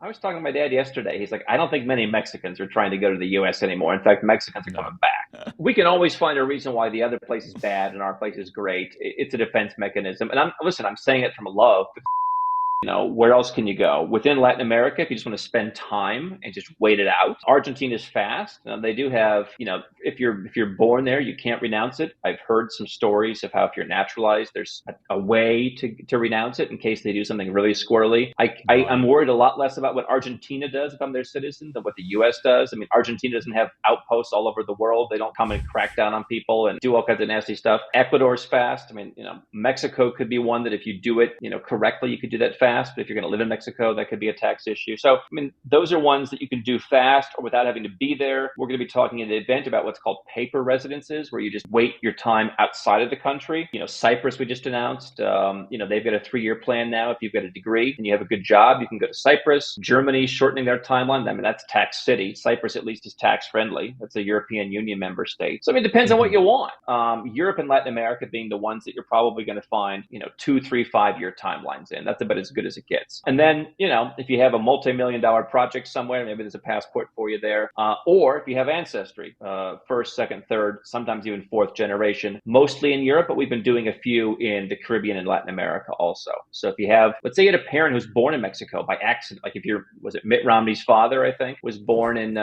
I was talking to my dad yesterday. He's like, I don't think many Mexicans are trying to go to the U.S. anymore. In fact, Mexicans are No. coming back. We can always find a reason why the other place is bad and our place is great. It's a defense mechanism. And I'm saying it from love. Where else can you go? Within Latin America, if you just want to spend time and just wait it out, Argentina's fast. They do have, if you're born there, you can't renounce it. I've heard some stories of how if you're naturalized, there's a way to renounce it in case they do something really squirrely. I'm worried a lot less about what Argentina does if I'm their citizen than what the U.S. does. I mean, Argentina doesn't have outposts all over the world. They don't come and crack down on people and do all kinds of nasty stuff. Ecuador's fast. I mean, Mexico could be one that if you do it, correctly, you could do that fast. But if you're going to live in Mexico, that could be a tax issue. So, I mean, those are ones that you can do fast or without having to be there. We're going to be talking in the event about what's called paper residences, where you just wait your time outside of the country. Cyprus, we just announced, they've got a 3-year plan now. If you've got a degree and you have a good job, you can go to Cyprus. Germany shortening their timeline. I mean, that's tax city. Cyprus at least is tax friendly. That's a European Union member state. So, I mean, it depends on what you want. Europe and Latin America being the ones that you're probably going to find, 2, 3, 5-year timelines in. That's about as good as it gets. And then, if you have a multi-million-dollar project somewhere, maybe there's a passport for you there. Or if you have ancestry, first, second, third, sometimes even fourth generation, mostly in Europe, but we've been doing a few in the Caribbean and Latin America also. So if you have, let's say you had a parent who's born in Mexico by accident, like was it Mitt Romney's father, I think, was born in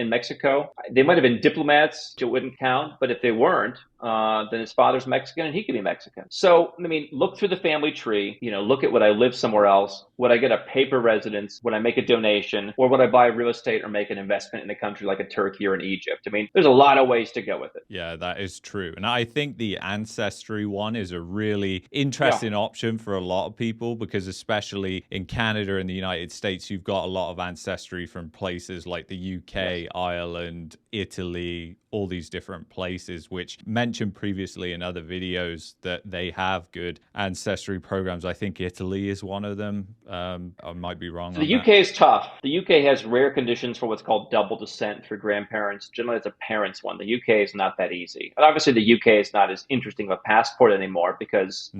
Mexico. They might have been diplomats, it wouldn't count, but if they weren't, then his father's Mexican and he could be Mexican. So, I mean, look through the family tree, look at would I live somewhere else? Would I get a paper residence? Would I make a donation? Or would I buy real estate or make an investment in a country like a Turkey or an Egypt? I mean, there's a lot of ways to go with it. Yeah, that is true. And I think the ancestry one is a really interesting option for a lot of people because especially in Canada and the United States, you've got a lot of ancestry from places like the UK, Ireland, Italy, all these different places, which mentioned previously in other videos that they have good ancestry programs. I think Italy is one of them. I might be wrong. So the UK is tough. The UK has rare conditions for what's called double descent through grandparents. Generally, it's a parent's one. The UK is not that easy. And obviously, the UK is not as interesting of a passport anymore because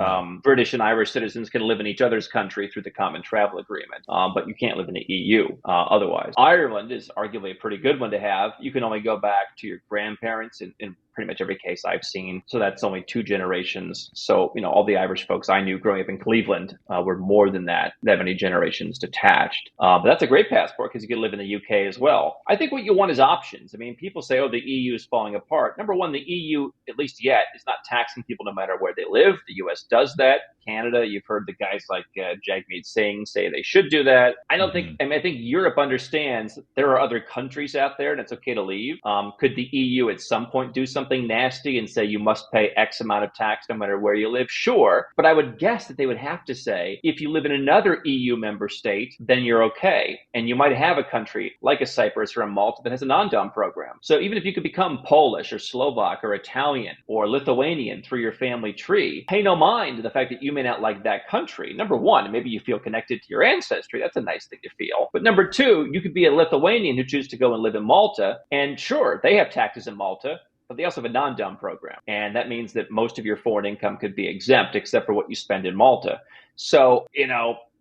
British and Irish citizens can live in each other's country through the Common Travel Agreement, but you can't live in the EU otherwise. Ireland is arguably a pretty good one to have. You can only go back to your grandparents in pretty much every case I've seen. So that's only 2 generations. So, all the Irish folks I knew growing up in Cleveland were more than that many generations detached. But that's a great passport because you can live in the UK as well. I think what you want is options. I mean, people say, the EU is falling apart. Number one, the EU, at least yet, is not taxing people no matter where they live. The US does that. Canada, you've heard the guys like Jagmeet Singh say they should do that. I don't think, I think Europe understands there are other countries out there and it's okay to leave. Could the EU at some point do something nasty and say you must pay X amount of tax no matter where you live? Sure. But I would guess that they would have to say, if you live in another EU member state, then you're okay. And you might have a country like a Cyprus or a Malta that has a non-dom program. So even if you could become Polish or Slovak or Italian or Lithuanian through your family tree, pay no mind to the fact that you may not like that country. Number one, maybe you feel connected to your ancestry. That's a nice thing to feel. But number two, you could be a Lithuanian who chooses to go and live in Malta. And sure, they have taxes in Malta, but they also have a non-dom program. And that means that most of your foreign income could be exempt except for what you spend in Malta. So,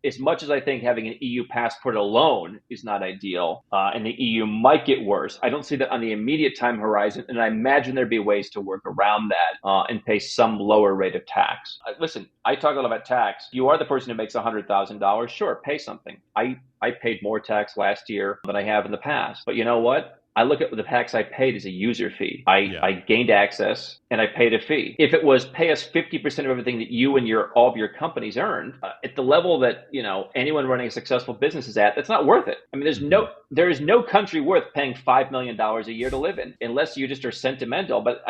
as much as I think having an EU passport alone is not ideal, and the EU might get worse, I don't see that on the immediate time horizon. And I imagine there'd be ways to work around that and pay some lower rate of tax. Listen, I talk a lot about tax. You are the person who makes $100,000. Sure, pay something. I paid more tax last year than I have in the past. But you know what? I look at the tax I paid as a user fee. I gained access and I paid a fee. If it was pay us 50% of everything that you and all of your companies earned at the level that, anyone running a successful business is at, that's not worth it. I mean, there is no country worth paying $5 million a year to live in unless you just are sentimental. But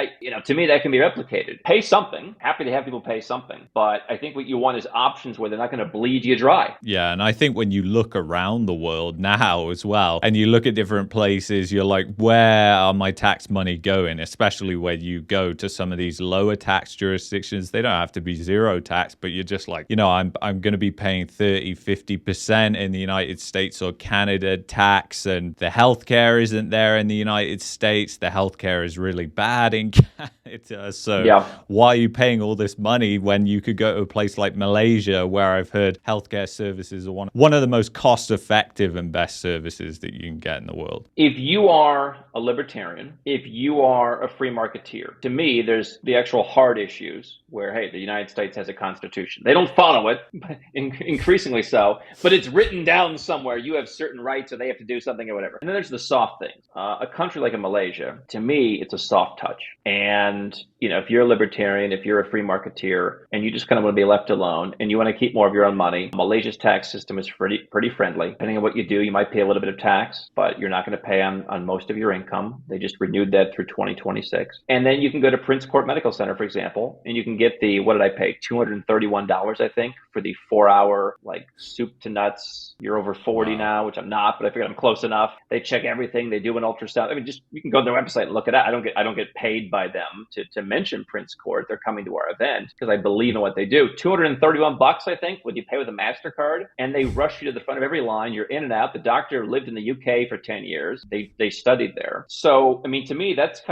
to me, that can be replicated. Pay something. Happy to have people pay something. But I think what you want is options where they're not going to bleed you dry. Yeah. And I think when you look around the world now as well, and you look at different places, you're like, where are my tax money going? Especially when you go to some of these lower tax jurisdictions. They don't have to be zero tax, but you're just like, I'm going to be paying 30, 50% in the United States or Canada tax, and the healthcare isn't there in the United States. The healthcare is really bad in It does. So Yeah. why are you paying all this money when you could go to a place like Malaysia, where I've heard healthcare services are one of the most cost effective and best services that you can get in the world? If you are a libertarian, if you are a free marketeer, to me, there's the actual hard issues where, hey, the United States has a constitution. They don't follow it, increasingly so, but it's written down somewhere. You have certain rights or they have to do something or whatever. And then there's the soft things. A country like Malaysia, to me, it's a soft touch. And, if you're a libertarian, if you're a free marketeer, and you just kind of want to be left alone and you want to keep more of your own money, Malaysia's tax system is pretty friendly. Depending on what you do, you might pay a little bit of tax, but you're not going to pay on most of your income. They just renewed that through 2026. And then you can go to Prince Court Medical Center, for example, and you can get the, what did I pay? $231, I think, for the 4-hour, soup to nuts. You're over 40 now, which I'm not, but I figured I'm close enough. They check everything. They do an ultrasound. I mean, just, you can go to their website and look it up. I don't get paid by them to mention Prince Court. They're coming to our event because I believe in what they do. $231, I think, when you pay with a MasterCard, and they rush you to the front of every line. You're in and out. The doctor lived in the UK for 10 years. They studied there. So, I mean, to me, that's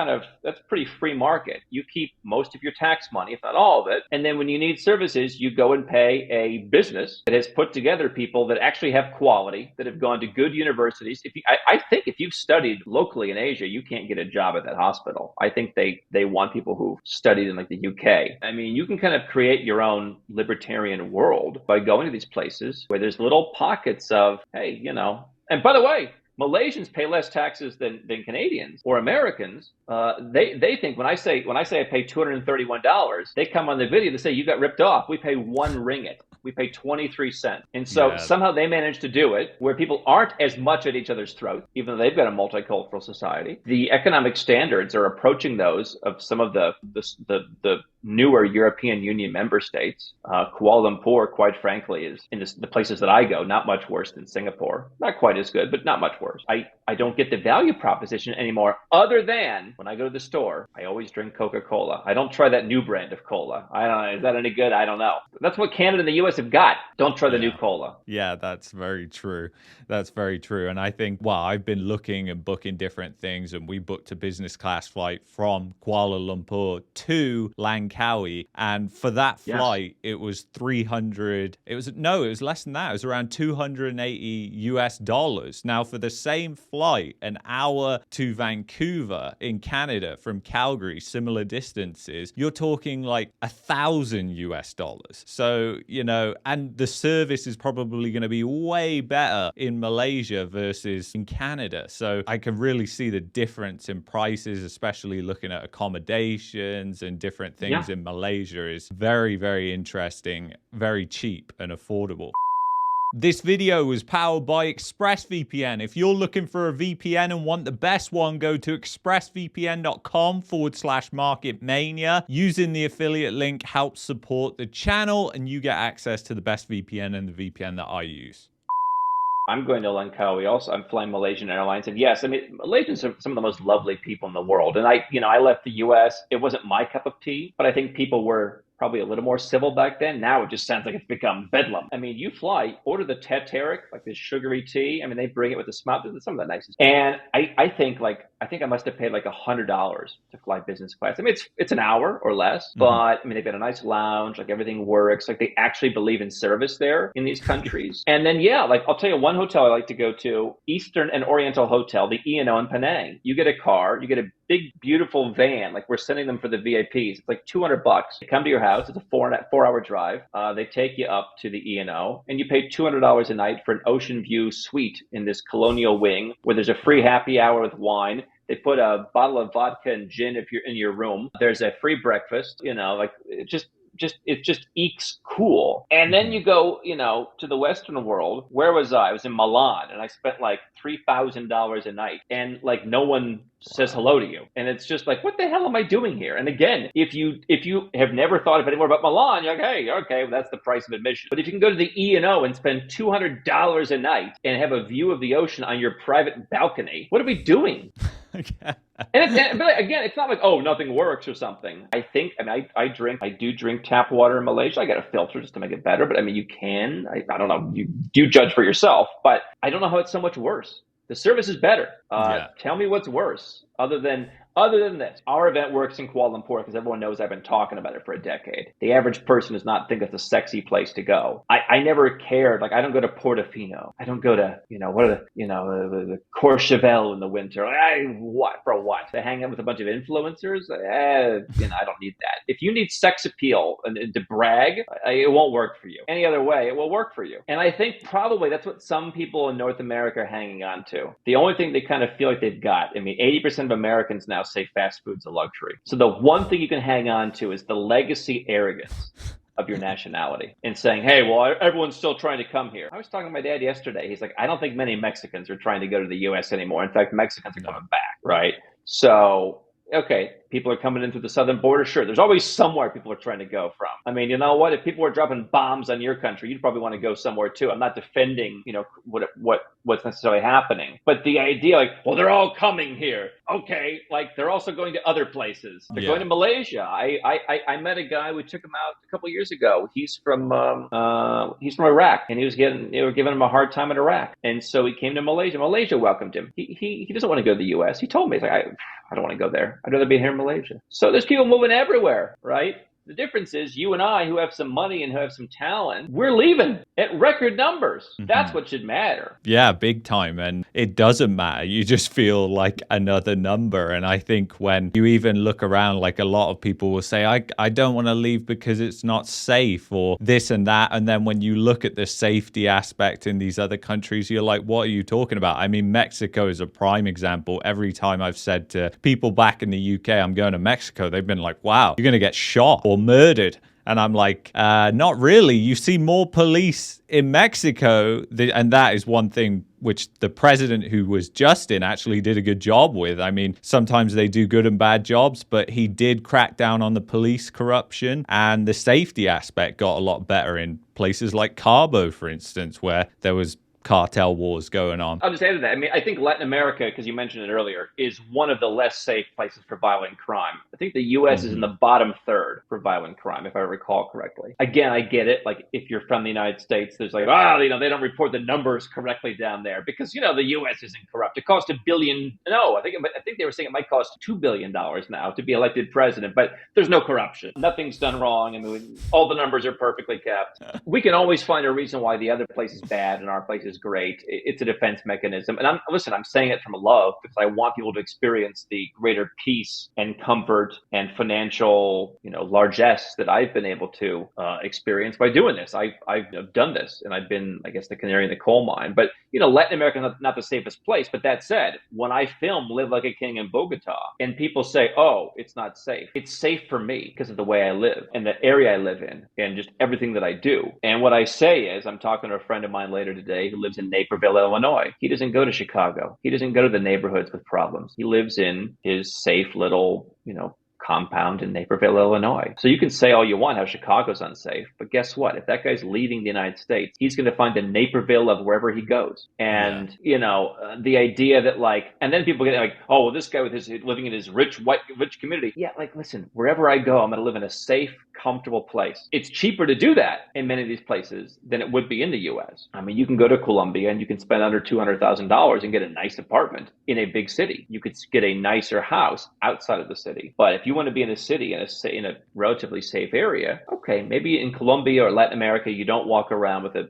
pretty free market. You keep most of your tax money, if not all of it. And then when you need services, you go and pay a business that has put together people that actually have quality, that have gone to good universities. I think if you've studied locally in Asia, you can't get a job at that hospital. I think they want people who studied in the UK. I mean, you can kind of create your own libertarian world by going to these places where there's little pockets of, hey, and by the way, Malaysians pay less taxes than Canadians or Americans. They think when I say I pay $231, they come on the video to say you got ripped off. We pay 1 ringgit. We pay 23 cents. And so somehow they managed to do it where people aren't as much at each other's throat, even though they've got a multicultural society. The economic standards are approaching those of some of the newer European Union member states. Kuala Lumpur, quite frankly, is in the places that I go, not much worse than Singapore. Not quite as good, but not much worse. I don't get the value proposition anymore, other than when I go to the store, I always drink Coca-Cola. I don't try that new brand of cola. I don't know. Is that any good? I don't know. That's what Canada and the U.S. have got. Don't try the new cola. Yeah, that's very true. That's very true. And I think, I've been looking and booking different things, and we booked a business class flight from Kuala Lumpur to Langkawi. And for that flight, it was 300. It was less than that. It was around $280. Now, for the same flight, an hour to Vancouver in Canada from Calgary, similar distances, you're talking like $1,000. So, and the service is probably going to be way better in Malaysia versus in Canada. So I can really see the difference in prices, especially looking at accommodations and different things in Malaysia is very, very interesting, very cheap and affordable. This video was powered by ExpressVPN. If you're looking for a VPN and want the best one, go to expressvpn.com/marketmania. Using the affiliate link helps support the channel, and you get access to the best VPN and the VPN that I use. I'm going to Langkawi also. I'm flying Malaysian Airlines. And yes, I mean, Malaysians are some of the most lovely people in the world. And I left the US. It wasn't my cup of tea, but I think people were probably a little more civil back then. Now it just sounds like it's become bedlam. I mean, you fly, order the teteric, like this sugary tea. I mean, they bring it with the smile. Some of the nicest. And I think I must have paid like $100 to fly business class. I mean, it's an hour or less, but I mean, they've got a nice lounge, like everything works. Like they actually believe in service there in these countries. And then, I'll tell you one hotel I like to go to, Eastern and Oriental Hotel, the E&O in Penang. You get a car, you get a big, beautiful van. Like we're sending them for the VIPs. It's like $200. They come to your house. It's a 4-hour drive. They take you up to the E&O, and you pay $200 a night for an ocean view suite in this colonial wing where there's a free happy hour with wine. They put a bottle of vodka and gin if you're in your room. There's a free breakfast. It just ekes cool. And then you go, to the Western world. Where was I? I was in Milan, and I spent like $3,000 a night, and like no one says hello to you. And it's just like, what the hell am I doing here? And again, if you have never thought of any more about Milan, you're like, hey, okay, well, that's the price of admission. But if you can go to the E&O and spend $200 a night and have a view of the ocean on your private balcony, what are we doing? But again, it's not like, oh, nothing works or something. I do drink tap water in Malaysia. I got a filter just to make it better, but I mean, you can. I don't know. You do judge for yourself, but I don't know how it's so much worse. The service is better. Tell me what's worse, other than Other than this, our event works in Kuala Lumpur because everyone knows I've been talking about it for a decade. The average person does not think it's a sexy place to go. I never cared. Like, I don't go to Portofino. I don't go to, what are the Courchevel in the winter. What? For what? To hang out with a bunch of influencers? I don't need that. If you need sex appeal and to brag, it won't work for you. Any other way, it will work for you. And I think probably that's what some people in North America are hanging on to. The only thing they kind of feel like they've got, 80% of Americans now say fast food's a luxury. So the one thing you can hang on to is the legacy arrogance of your nationality and saying, hey, well, everyone's still trying to come here. I was talking to my dad yesterday. He's like, I don't think many Mexicans are trying to go to the U.S. anymore. In fact, Mexicans are coming back, right? So, okay, people are coming in through the southern border. Sure, there's always somewhere people are trying to go from. I mean, you know what? If people were dropping bombs on your country, you'd probably want to go somewhere too. I'm not defending, what's necessarily happening. But the idea, like, well, they're all coming here. Okay, like they're also going to other places. They're going to Malaysia. I met a guy. We took him out a couple of years ago. He's from Iraq, and they were giving him a hard time in Iraq, and so he came to Malaysia. Malaysia welcomed him. He doesn't want to go to the U.S. He told me, he's like, I don't want to go there. I'd rather be here in Malaysia. So there's people moving everywhere, right? The difference is you and I, who have some money and who have some talent, we're leaving at record numbers. Mm-hmm. That's what should matter. Yeah, big time. And it doesn't matter. You just feel like another number. And I think when you even look around, like a lot of people will say, I don't want to leave because it's not safe or this and that. And then when you look at the safety aspect in these other countries, you're like, what are you talking about? I mean, Mexico is a prime example. Every time I've said to people back in the UK, I'm going to Mexico, they've been like, wow, you're going to get shot or murdered. And I'm like, not really. You see more police in Mexico. And that is one thing which the president who was just in actually did a good job with. I mean, sometimes they do good and bad jobs, but he did crack down on the police corruption, and the safety aspect got a lot better in places like Cabo, for instance, where there was cartel wars going on. I'll just add to that. I mean, I think Latin America, because you mentioned it earlier, is one of the less safe places for violent crime. I think the U.S. is in the bottom third for violent crime, if I recall correctly. Again, I get it. Like, if you're from the United States, there's like, they don't report the numbers correctly down there because, the U.S. isn't corrupt. It cost $1 billion. No, I think they were saying it might cost $2 billion now to be elected president, but there's no corruption. Nothing's done wrong. I mean, all the numbers are perfectly kept. We can always find a reason why the other place is bad and our place is great. It's a defense mechanism. And I'm saying it from love because I want people to experience the greater peace and comfort and financial, largesse that I've been able to experience by doing this. I've done this, and I've been, I guess, the canary in the coal mine. But, Latin America is not the safest place. But that said, when I film Live Like a King in Bogota and people say, oh, it's not safe, it's safe for me because of the way I live and the area I live in and just everything that I do. And what I say is, I'm talking to a friend of mine later today who lives in Naperville, Illinois. He doesn't go to Chicago. He doesn't go to the neighborhoods with problems. He lives in his safe little, compound in Naperville, Illinois. So you can say all you want how Chicago's unsafe, but guess what? If that guy's leaving the United States, he's going to find the Naperville of wherever he goes. And, the idea that and then people get like, oh, well, this guy living in his rich community. Yeah, listen, wherever I go, I'm going to live in a safe, comfortable place. It's cheaper to do that in many of these places than it would be in the U.S. I mean, you can go to Colombia and you can spend under $200,000 and get a nice apartment in a big city. You could get a nicer house outside of the city. But if you want to be in a city in a relatively safe area, okay, maybe in Colombia or Latin America, you don't walk around with a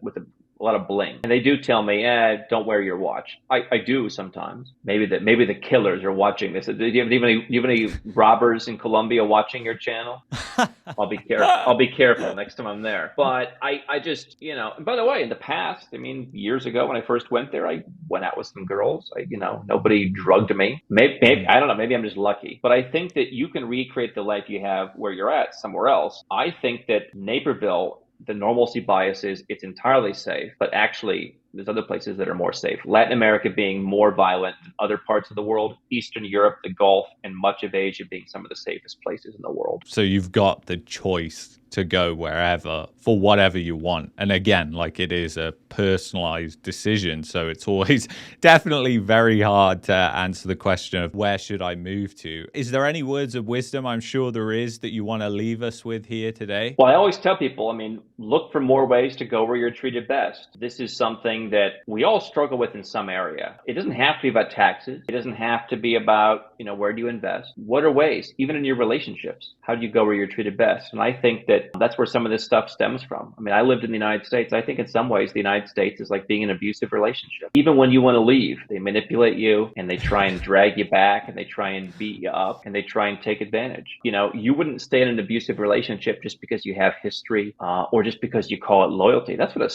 lot of bling. And they do tell me, don't wear your watch. I do sometimes. Maybe the killers are watching this. Do you have any robbers in Colombia watching your channel? I'll be careful. I'll be careful next time I'm there. But I just, and by the way, in the past, years ago when I first went there, I went out with some girls. Nobody drugged me. Maybe I don't know. Maybe I'm just lucky. But I think that you can recreate the life you have where you're at somewhere else. I think that Naperville, the normalcy bias is it's entirely safe, but actually there's other places that are more safe. Latin America being more violent than other parts of the world, Eastern Europe, the Gulf, and much of Asia being some of the safest places in the world. So you've got the choice to go wherever for whatever you want. And again, it is a personalized decision. So it's always definitely very hard to answer the question of where should I move to? Is there any words of wisdom, I'm sure there is, that you want to leave us with here today? Well, I always tell people, look for more ways to go where you're treated best. This is something something that we all struggle with in some area. It doesn't have to be about taxes. It doesn't have to be about, where do you invest? What are ways, even in your relationships? How do you go where you're treated best? And I think that that's where some of this stuff stems from. I mean, I lived in the United States. I think in some ways the United States is like being in an abusive relationship. Even when you want to leave, they manipulate you and they try and drag you back and they try and beat you up and they try and take advantage. You wouldn't stay in an abusive relationship just because you have history or just because you call it loyalty. That's what a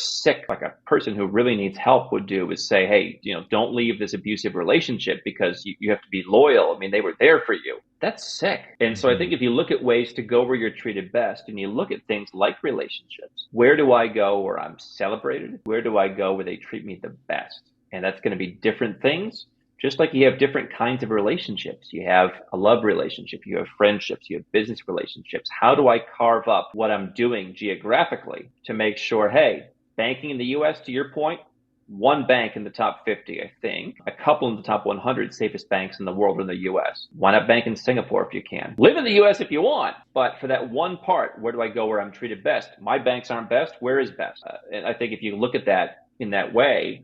person who really needs help would do, is say, hey, don't leave this abusive relationship because you have to be loyal. I mean, they were there for you. That's sick. And so I think if you look at ways to go where you're treated best and you look at things like relationships, where do I go where I'm celebrated? Where do I go where they treat me the best? And that's going to be different things. Just like you have different kinds of relationships. You have a love relationship, you have friendships, you have business relationships. How do I carve up what I'm doing geographically to make sure, hey, banking in the US, to your point, one bank in the top 50, I think, a couple in the top 100 safest banks in the world are in the US. Why not bank in Singapore if you can? Live in the US if you want, but for that one part, where do I go where I'm treated best? My banks aren't best, where is best? And I think if you look at that in that way,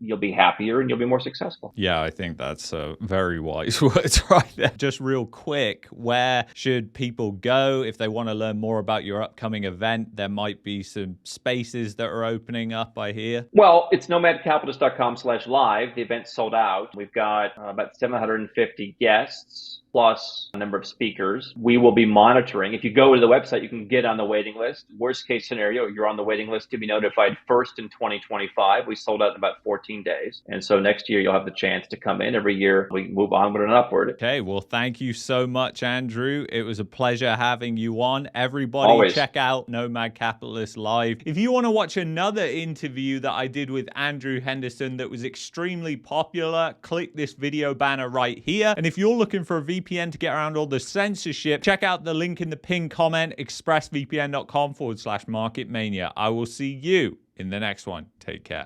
you'll be happier and you'll be more successful. Yeah, I think that's very wise words right there. Just real quick, where should people go if they want to learn more about your upcoming event? There might be some spaces that are opening up, I hear. Well, it's nomadcapitalist.com/live. The event's sold out. We've got about 750 guests plus a number of speakers. We will be monitoring. If you go to the website, you can get on the waiting list. Worst case scenario, you're on the waiting list to be notified first in 2025. We sold out in about 14 days. And so next year, you'll have the chance to come in. Every year, we move onward and upward. Okay, well, thank you so much, Andrew. It was a pleasure having you on. Everybody, Always. Check out Nomad Capitalist Live. If you want to watch another interview that I did with Andrew Henderson that was extremely popular, click this video banner right here. And if you're looking for a VPN to get around all the censorship, check out the link in the pinned comment, expressvpn.com/market mania. I will see you in the next one. Take care.